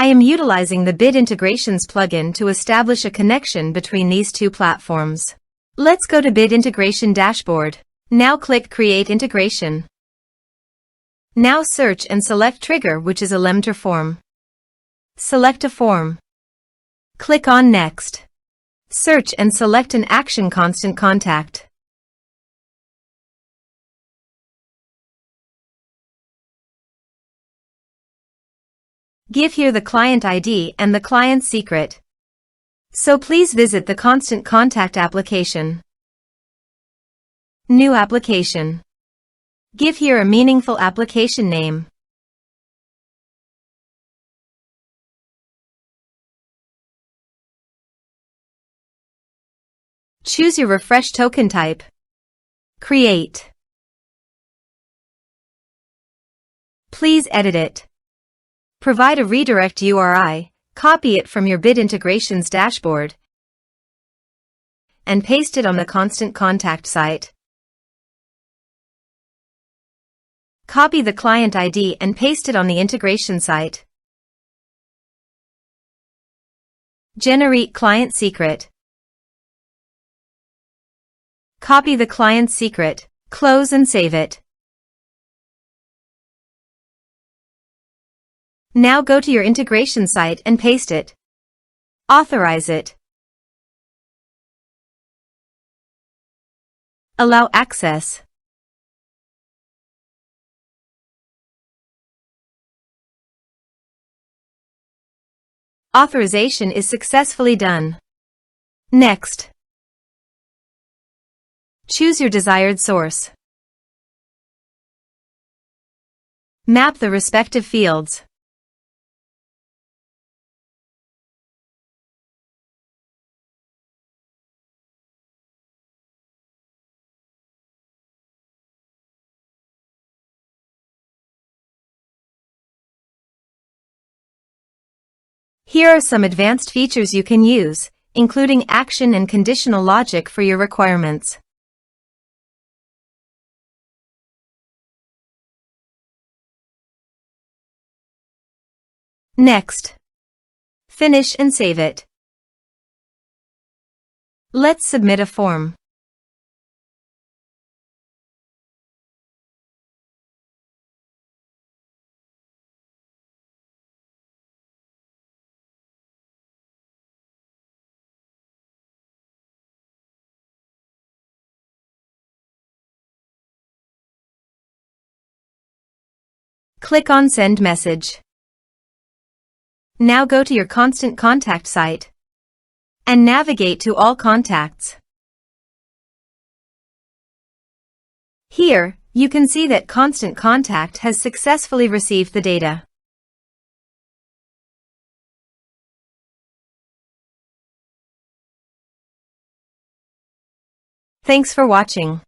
I am utilizing the Bid Integrations plugin to establish a connection between these two platforms. Let's go to Bid Integration Dashboard. Now click Create Integration. Now search and select Trigger, which is Elementor form. Select a form. Click on Next. Search and select an action Constant Contact. Give here the client ID and the client secret. So please visit the Constant Contact application. New application. Give here a meaningful application name. Choose your refresh token type. Create. Please edit it. Provide a redirect URI, copy it from your Bid Integrations dashboard, and paste it on the Constant Contact site. Copy the client ID and paste it on the integration site. Generate client secret. Copy the client secret, close and save it. Now go to your integration site and paste it. Authorize it. Allow access. Authorization is successfully done. Next. Choose your desired source. Map the respective fields. Here are some advanced features you can use, including action and conditional logic for your requirements. Next. Finish and save it. Let's submit a form. Click on Send Message. Now go to your Constant Contact site and navigate to All Contacts. Here, you can see that Constant Contact has successfully received the data. Thanks for watching.